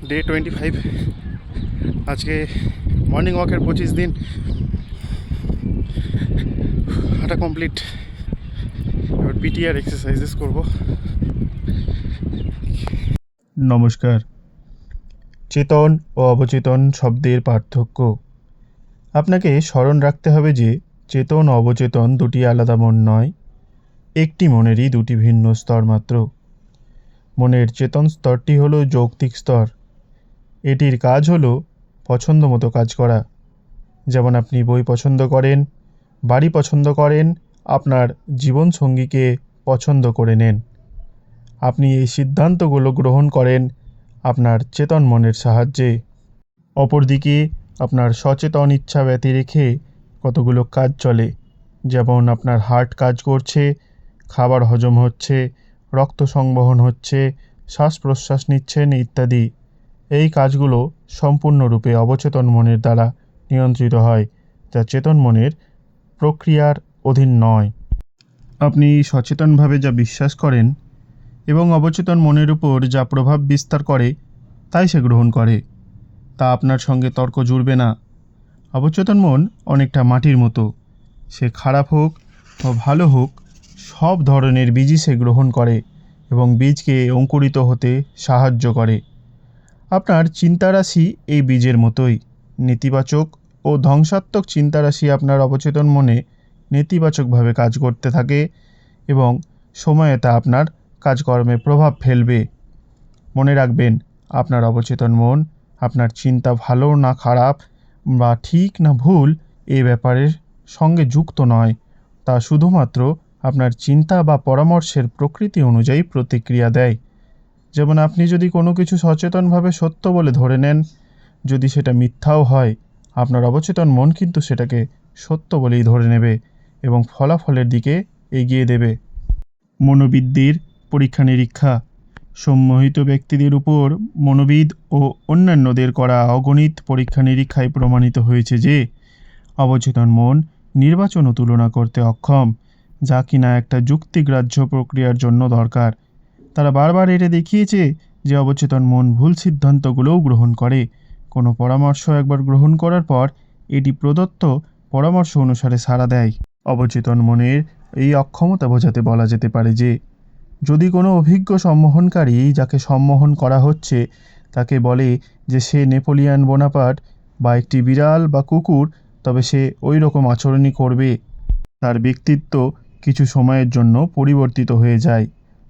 Day 25। আজকে morning ওয়াকের 25 দিন হাঁটা কমপ্লিট। এবার পিটি আর এক্সারসাইজেস করবো। নমস্কার। চেতন ও অবচেতন শব্দের পার্থক্য। আপনাকে স্মরণ রাখতে হবে যে চেতন ও অবচেতন দুটি আলাদা মন নয়, একটি মনেরই দুটি ভিন্ন স্তর মাত্র। মনের চেতন স্তরটি হলো যৌক্তিক স্তর। এটির কাজ হলো পছন্দ মতো কাজ করা। যেমন আপনি বই পছন্দ করেন, বাড়ি পছন্দ করেন, আপনার জীবনসঙ্গীকে পছন্দ করে নেন। আপনি এই সিদ্ধান্তগুলো গ্রহণ করেন আপনার চেতন মনের সাহায্যে। অপরদিকে আপনার সচেতন ইচ্ছা ব্যতি রেখে কতগুলো কাজ চলে, যেমন আপনার হার্ট কাজ করছে, খাবার হজম হচ্ছে, রক্ত সংবহন হচ্ছে, শ্বাস প্রশ্বাস নিচ্ছেন ইত্যাদি। এই কাজগুলো সম্পূর্ণরূপে অবচেতন মনের দ্বারা নিয়ন্ত্রিত হয়, যা চেতন মনের প্রক্রিয়ার অধীন নয়। আপনি সচেতনভাবে যা বিশ্বাস করেন এবং অবচেতন মনের উপর যা প্রভাব বিস্তার করে তাই সে গ্রহণ করে। তা আপনার সঙ্গে তর্ক জুড়বে না। অবচেতন মন অনেকটা মাটির মতো। সে খারাপ হোক বা ভালো হোক, সব ধরনের বীজই সে গ্রহণ করে এবং বীজকে অঙ্কুরিত হতে সাহায্য করে। আপনার চিন্তারাশি এই বীজের মতোই। নেতিবাচক ও ধ্বংসাত্মক চিন্তারাশি আপনার অবচেতন মনে নেতিবাচকভাবে কাজ করতে থাকে এবং সময়ে তা আপনার কাজকর্মে প্রভাব ফেলবে। মনে রাখবেন, আপনার অবচেতন মন আপনার চিন্তা ভালো না খারাপ বা ঠিক না ভুল এ ব্যাপারের সঙ্গে যুক্ত নয়। তা শুধুমাত্র আপনার চিন্তা বা পরামর্শের প্রকৃতি অনুযায়ী প্রতিক্রিয়া দেয়। যেমন আপনি যদি কোনো কিছু সচেতনভাবে সত্য বলে ধরে নেন, যদি সেটা মিথ্যাও হয়, আপনার অবচেতন মন কিন্তু সেটাকে সত্য বলেই ধরে নেবে এবং ফলাফলের দিকে এগিয়ে দেবে। মনোবিদদের পরীক্ষা নিরীক্ষা। সম্মোহিত ব্যক্তিদের উপর মনোবিদ ও অন্যান্যদের করা অগণিত পরীক্ষা নিরীক্ষায় প্রমাণিত হয়েছে যে অবচেতন মন নির্বাচনও তুলনা করতে অক্ষম, যা কিনা একটা যুক্তিগ্রাহ্য প্রক্রিয়ার জন্য দরকার। তারা বারবার এটা দেখিয়েছে যে অবচেতন মন ভুল সিদ্ধান্তগুলোও গ্রহণ করে। কোনো পরামর্শ একবার গ্রহণ করার পর এটি প্রদত্ত পরামর্শ অনুসারে সাড়া দেয়। অবচেতন মনের এই অক্ষমতা বোঝাতে বলা যেতে পারে যে যদি কোনো অভিজ্ঞ সম্মোহনকারী যাকে সম্মোহন করা হচ্ছে তাকে বলে যে সে নেপোলিয়ান বোনাপার্ট বা একটি বিড়াল বা কুকুর, তবে সে ওই রকম আচরণই করবে। তার ব্যক্তিত্ব কিছু সময়ের জন্য পরিবর্তিত হয়ে যায়।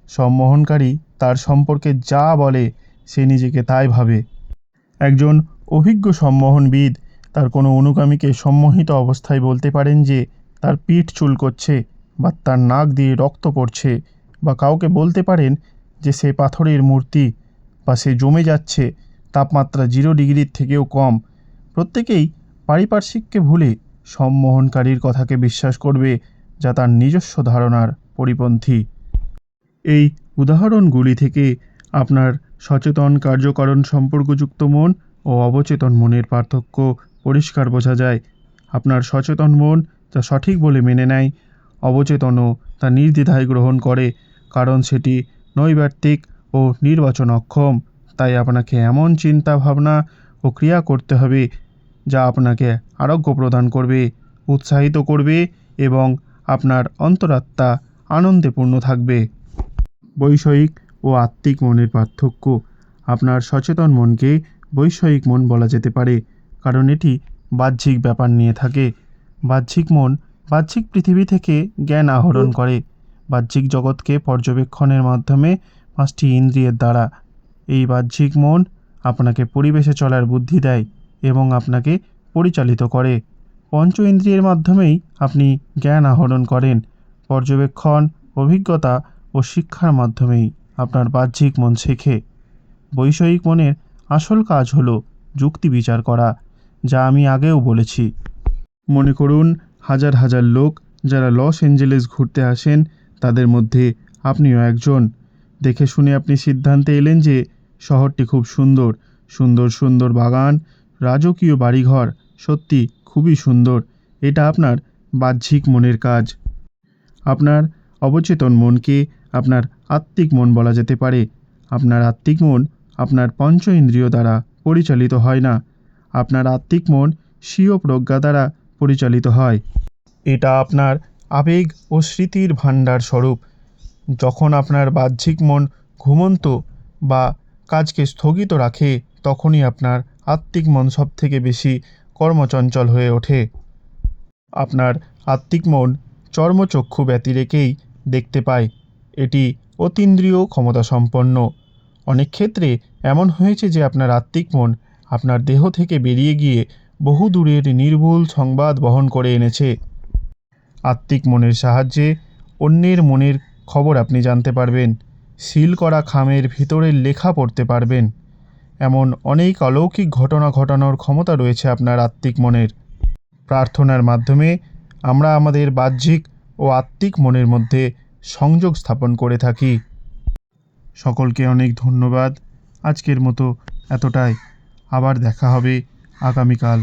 সম্মোহনকারী তার সম্পর্কে যা বলে সে নিজেকে তাই ভাবে। একজন অভিজ্ঞ সম্মোহনবিদ তার কোনো অনুগামীকে সম্মোহিত অবস্থায় বলতে পারেন যে তার পিঠ চুলকোচ্ছে বা তার নাক দিয়ে রক্ত পড়ছে, বা কাউকে বলতে পারেন যে সে পাথরের মূর্তি বা সে জমে যাচ্ছে তাপমাত্রা 0 ডিগ্রির থেকেও কম। প্রত্যেকেই পারিপার্শ্বিককে ভুলে সম্মোহনকারীর কথাকে বিশ্বাস করবে, যা তার নিজস্ব ধারণার পরিপন্থী। এই উদাহরণগুলি থেকে আপনার সচেতন কার্যকারণ সম্পর্কযুক্ত মন ও অবচেতন মনের পার্থক্য পরিষ্কার বোঝা যায়। আপনার সচেতন মন যা সঠিক বলে মেনে নেয়, অবচেতনও তা নির্দ্বিধায় গ্রহণ করে, কারণ সেটি নৈর্ব্যক্তিক ও নির্বাচন অক্ষম। তাই আপনাকে এমন চিন্তা ভাবনা ও ক্রিয়া করতে হবে যা আপনাকে আরোগ্য প্রদান করবে, উৎসাহিত করবে এবং আপনার অন্তরাত্মা আনন্দে পূর্ণ থাকবে। বৈষয়িক ও আত্মিক মনের পার্থক্য। আপনার সচেতন মনকে বৈষয়িক মন বলা যেতে পারে, কারণ এটি বাহ্যিক ব্যাপার নিয়ে থাকে। বাহ্যিক মন বাহ্যিক পৃথিবী থেকে জ্ঞান আহরণ করে, বাহ্যিক জগৎকে পর্যবেক্ষণের মাধ্যমে 5টি ইন্দ্রিয়ের দ্বারা। এই বাহ্যিক মন আপনাকে পরিবেশে চলার বুদ্ধি দেয় এবং আপনাকে পরিচালিত করে। পঞ্চ ইন্দ্রিয়ের মাধ্যমেই আপনি জ্ঞান আহরণ করেন। পর্যবেক্ষণ, অভিজ্ঞতা ও শিক্ষার মাধ্যমেই আপনার বাহ্যিক মন শেখে। বৈষয়িক মনের আসল কাজ হলো যুক্তি বিচার করা, যা আমি আগেও বলেছি। মনে করুন হাজার হাজার লোক যারা লস অ্যাঞ্জেলেস ঘুরতে আসেন, তাদের মধ্যে আপনিও একজন। দেখে শুনে আপনি সিদ্ধান্তে এলেন যে শহরটি খুব সুন্দর, সুন্দর সুন্দর বাগান, রাজকীয় বাড়িঘর, সত্যি খুবই সুন্দর। এটা আপনার বাহ্যিক মনের কাজ। আপনার অবচেতন মনকে আপনার আত্মিক মন বলা যেতে পারে। আপনার আত্মিক মন আপনার পঞ্চ ইন্দ্রিয় দ্বারা পরিচালিত হয় না, আপনার আত্মিক মন স্বীয় প্রজ্ঞা দ্বারা পরিচালিত হয়। এটা আপনার আবেগ ও স্মৃতির ভাণ্ডার স্বরূপ। যখন আপনার বাহ্যিক মন ঘুমন্ত বা কাজকে স্থগিত রাখে, তখনই আপনার আত্মিক মন সবথেকে বেশি কর্মচঞ্চল হয়ে ওঠে। আপনার আত্মিক মন চর্মচক্ষু ব্যতিরেকেই দেখতে পায়। এটি অতীন্দ্রিয় ক্ষমতাসম্পন্ন। অনেক ক্ষেত্রে এমন হয়েছে যে আপনার আত্মিক মন আপনার দেহ থেকে বেরিয়ে গিয়ে বহু দূরের নির্ভুল সংবাদ বহন করে এনেছে। আত্মিক মনের সাহায্যে অন্যের মনের খবর আপনি জানতে পারবেন, সিল করা খামের ভিতরের লেখা পড়তে পারবেন। এমন অনেক অলৌকিক ঘটনা ঘটানোর ক্ষমতা রয়েছে আপনার আত্মিক মনের। প্রার্থনার মাধ্যমে আমরা আমাদের বাহ্যিক ও আত্মিক মনের মধ্যে সংযোগ স্থাপন করে থাকি। সকলকে অনেক ধন্যবাদ। আজকের মতো এতটাই। আবার দেখা হবে আগামীকাল।